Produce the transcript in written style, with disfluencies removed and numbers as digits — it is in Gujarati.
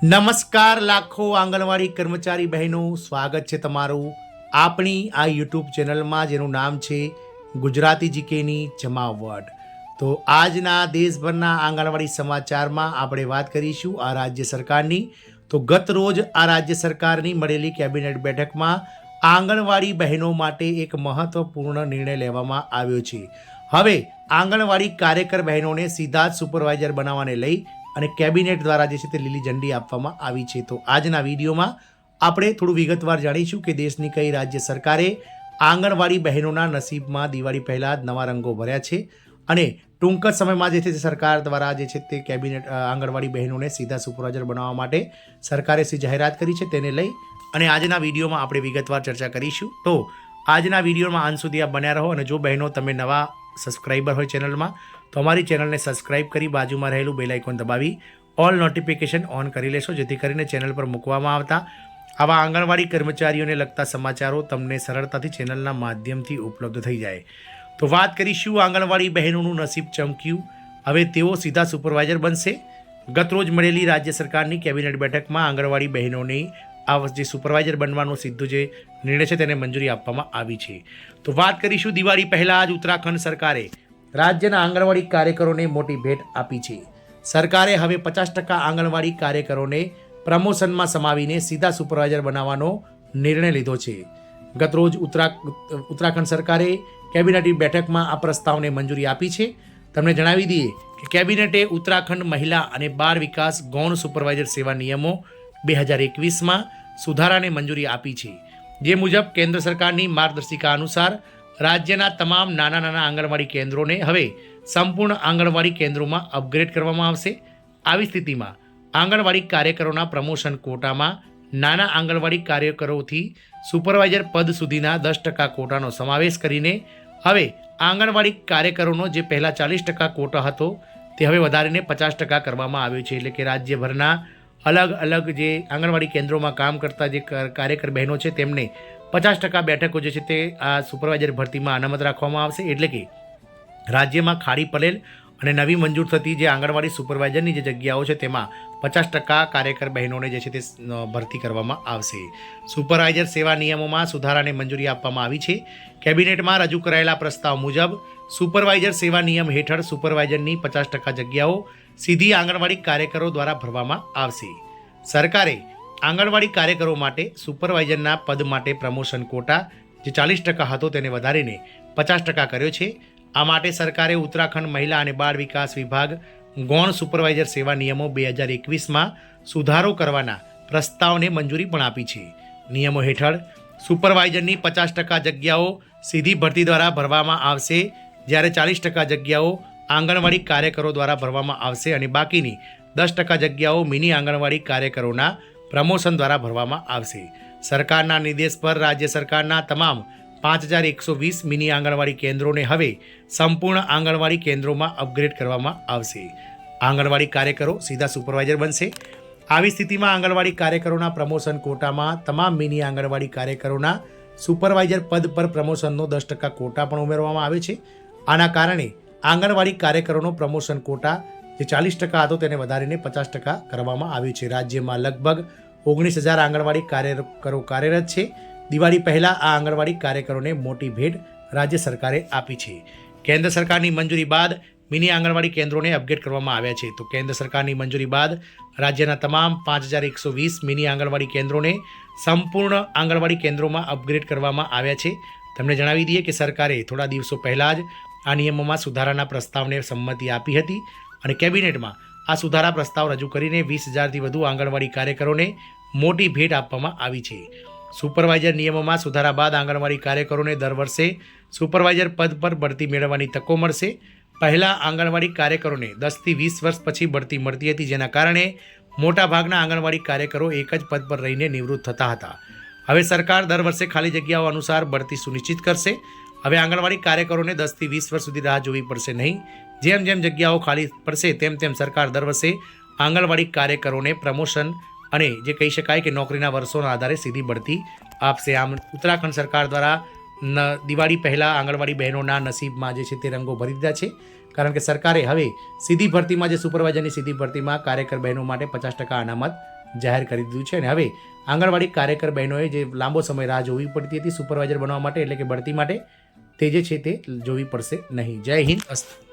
નમસ્કાર લાખો આંગણવાડી કર્મચારી બહેનો, સ્વાગત છે તમારું આપણી આ યુટ્યુબ ચેનલમાં જેનું નામ છે ગુજરાતી જીકેની જમાવટ। તો આજના દેશભરના આંગણવાડી સમાચારમાં આપણે વાત કરીશું આ રાજ્ય સરકારની। તો ગત રોજ આ રાજ્ય સરકારની મળેલી કેબિનેટ બેઠકમાં આંગણવાડી બહેનો માટે એક મહત્વપૂર્ણ નિર્ણય લેવામાં આવ્યો છે। હવે આંગણવાડી કાર્યકર બહેનોને સીધા જ સુપરવાઇઝર બનાવવાને લઈ અને કેબિનેટ દ્વારા જે છે તે લીલી ઝંડી આપવામાં આવી છે। તો આજના વિડીયોમાં આપણે થોડું વિગતવાર જાણીશું કે દેશની કઈ રાજ્ય સરકારે આંગણવાડી બહેનોના નસીબમાં દિવાળી પહેલાં જ નવા રંગો ભર્યા છે અને ટૂંક જ સમયમાં જે છે તે સરકાર દ્વારા જે છે તે કેબિનેટ આંગણવાડી બહેનોને સીધા સુપરવાઇઝર બનાવવા માટે સરકારે જાહેરાત કરી છે। તેને લઈ અને આજના વિડીયોમાં આપણે વિગતવાર ચર્ચા કરીશું। તો આજના વિડીયોમાં અંત સુધી આપ બન્યા રહો અને જો બહેનો તમે નવા સબસ્ક્રાઈબર હોય ચેનલમાં તો અમારી ચેનલને સબસ્ક્રાઈબ કરી બાજુમાં રહેલું બેલ આઇકોન દબાવી ઓલ નોટિફિકેશન ઓન કરી લેશો, જેથી કરીને ચેનલ પર મૂકવામાં આવતા આવા આંગણવાડી કર્મચારીઓને લગતા સમાચારો તમને સરળતાથી ચેનલના માધ્યમથી ઉપલબ્ધ થઈ જાય। તો વાત કરીશું આંગણવાડી બહેનોનું નસીબ ચમક્યું, હવે તેઓ સીધા સુપરવાઇઝર બનશે। ગતરોજ મળેલી રાજ્ય સરકારની કેબિનેટ બેઠકમાં આંગણવાડી બહેનોની આ જે સુપરવાઇઝર બનવાનો સીધો જે નિર્ણય છે તેને મંજૂરી આપવામાં આવી છે। તો વાત કરીશું દિવાળી પહેલાં જ ઉત્તરાખંડ સરકારે રાજ્યના આંગણવાડી કાર્યકરોને મોટી ભેટ આપી છે। સરકારે હવે 50% આંગણવાડી કાર્યકરોને પ્રમોશનમાં સમાવીને સીધા સુપરવાઇઝર બનાવવાનો નિર્ણય લીધો છે। ગતરોજ ઉત્તરાખંડ સરકારે કેબિનેટની બેઠકમાં આ પ્રસ્તાવને મંજૂરી આપી છે। તમને જણાવી દઈએ કે કેબિનેટે ઉત્તરાખંડ મહિલા અને બાળ વિકાસ ગૌણ સુપરવાઇઝર સેવા નિયમો 2021માં સુધારાને મંજૂરી આપી છે, જે મુજબ કેન્દ્ર સરકારની માર્ગદર્શિકા અનુસાર રાજ્યના તમામ નાના આંગણવાડી કેન્દ્રોને હવે સંપૂર્ણ આંગણવાડી કેન્દ્રોમાં અપગ્રેડ કરવામાં આવશે। આવી સ્થિતિમાં આંગણવાડી કાર્યકરોના પ્રમોશન કોટામાં નાના આંગણવાડી કાર્યકરોથી સુપરવાઇઝર પદ સુધીના 10% કોટાનો સમાવેશ કરીને હવે આંગણવાડી કાર્યકરોનો જે પહેલાં 40% કોટા હતો તે હવે વધારીને 50% કરવામાં આવ્યો છે। એટલે કે રાજ્યભરના અલગ અલગ જે આંગણવાડી કેન્દ્રોમાં કામ કરતા જે કાર્યકર બહેનો છે તેમને 50% બેઠકો જે છે તે આ સુપરવાઇઝર ભરતીમાં અનામત રાખવામાં આવશે। એટલે કે રાજ્યમાં ખાલી પડેલ અને નવી મંજૂર થતી જે આંગણવાડી સુપરવાઇઝરની જે જગ્યાઓ છે તેમાં 50% કાર્યકર બહેનોને જે છે તે ભરતી કરવામાં આવશે। સુપરવાઇઝર સેવા નિયમોમાં સુધારાને મંજૂરી આપવામાં આવી છે। કેબિનેટમાં રજૂ કરાયેલા પ્રસ્તાવ મુજબ સુપરવાઇઝર સેવા નિયમ હેઠળ સુપરવાઇઝરની 50% જગ્યાઓ સીધી આંગણવાડી કાર્યકરો દ્વારા ભરવામાં આવશે। સરકારે આંગણવાડી કાર્યકરો માટે સુપરવાઇઝરના પદ માટે પ્રમોશન કોટા જે 40% હતો તેને વધારીને 50% કર્યો છે। આ માટે સરકારે ઉત્તરાખંડ મહિલા અને બાળ વિકાસ વિભાગ ગૌણ સુપરવાઇઝર સેવા નિયમો 2021માં સુધારો કરવાના પ્રસ્તાવને મંજૂરી પણ આપી છે। નિયમો હેઠળ સુપરવાઇઝરની 50% જગ્યાઓ સીધી ભરતી દ્વારા ભરવામાં આવશે, જ્યારે 40% જગ્યાઓ આંગણવાડી કાર્યકરો દ્વારા ભરવામાં આવશે અને બાકીની 10% જગ્યાઓ મિની આંગણવાડી કાર્યકરોના પ્રમોશન દ્વારા ભરવામાં આવશે। સરકારના નિર્દેશ પર રાજ્ય સરકારના તમામ 5120 મિની આંગણવાડી કેન્દ્રોને હવે સંપૂર્ણ આંગણવાડી કેન્દ્રોમાં અપગ્રેડ કરવામાં આવશે। આંગણવાડી કાર્યકરો સીધા સુપરવાઇઝર બનશે। આવી સ્થિતિમાં આંગણવાડી કાર્યકરોના પ્રમોશન કોટામાં તમામ મિની આંગણવાડી કાર્યકરોના સુપરવાઇઝર પદ પર પ્રમોશનનો 10% કોટા પણ ઉમેરવામાં આવે છે। આના કારણે આંગણવાડી કાર્યકરોનો પ્રમોશન કોટા જે 40% હતો તેને વધારીને 50% કરવામાં આવ્યું છે। રાજ્યમાં લગભગ 19,000 આંગણવાડી કાર્યકરો કાર્યરત છે। દિવાળી પહેલાં આ આંગણવાડી કાર્યકરોને મોટી ભેટ રાજ્ય સરકારે આપી છે। કેન્દ્ર સરકારની મંજૂરી બાદ મિની આંગણવાડી કેન્દ્રોને અપગ્રેડ કરવામાં આવ્યા છે। તો કેન્દ્ર સરકારની મંજૂરી બાદ રાજ્યના તમામ 5120 મિની આંગણવાડી કેન્દ્રોને સંપૂર્ણ આંગણવાડી કેન્દ્રોમાં અપગ્રેડ કરવામાં આવ્યા છે। તમને જણાવી દઈએ કે સરકારે થોડા દિવસો પહેલાં જ આ નિયમોમાં સુધારાના પ્રસ્તાવને સંમતિ આપી હતી અને કેબિનેટમાં આ સુધારા પ્રસ્તાવ રજૂ કરીને 20,000થી વધુ આંગણવાડી કાર્યકરોને મોટી ભેટ આપવામાં આવી છે। સુપરવાઇઝર નિયમોમાં સુધારા બાદ આંગણવાડી કાર્યકરોને દર વર્ષે સુપરવાઇઝર પદ પર બઢતી મેળવવાની તકો મળશે। પહેલાં આંગણવાડી કાર્યકરોને 10થી 20 વર્ષ પછી બઢતી મળતી હતી, જેના કારણે મોટાભાગના આંગણવાડી કાર્યકરો એક જ પદ પર રહીને નિવૃત્ત થતા હતા। હવે સરકાર દર વર્ષે ખાલી જગ્યાઓ અનુસાર બઢતી સુનિશ્ચિત કરશે। હવે આંગણવાડી કાર્યકરોને 10થી 20 વર્ષ સુધી રાહ જોવી પડશે નહીં। જેમ જેમ જગ્યાઓ ખાલી પડશે તેમ સરકાર દર વર્ષે આંગણવાડી કાર્યકરોને પ્રમોશન અને જે કહી શકાય કે નોકરીના વર્ષોના આધારે સીધી બઢતી આપશે। આમ ઉત્તરાખંડ સરકાર દ્વારા દિવાળી પહેલાં આંગણવાડી બહેનોના નસીબમાં જે છે તે રંગો ભરી દીધા છે, કારણ કે સરકારે હવે સીધી ભરતીમાં જે સુપરવાઇઝરની સીધી ભરતીમાં કાર્યકર બહેનો માટે 50% અનામત જાહેર કરી દીધું છે. અને હવે આંગણવાડી કાર્યકર બહેનોએ જે લાંબો સમય રાહ જોવી પડતી હતી સુપરવાઇઝર બનવા માટે એટલે કે બઢતી માટે તે જે છે તે જોવી પડશે નહીં. જય હિન્દ. અસ્તુ.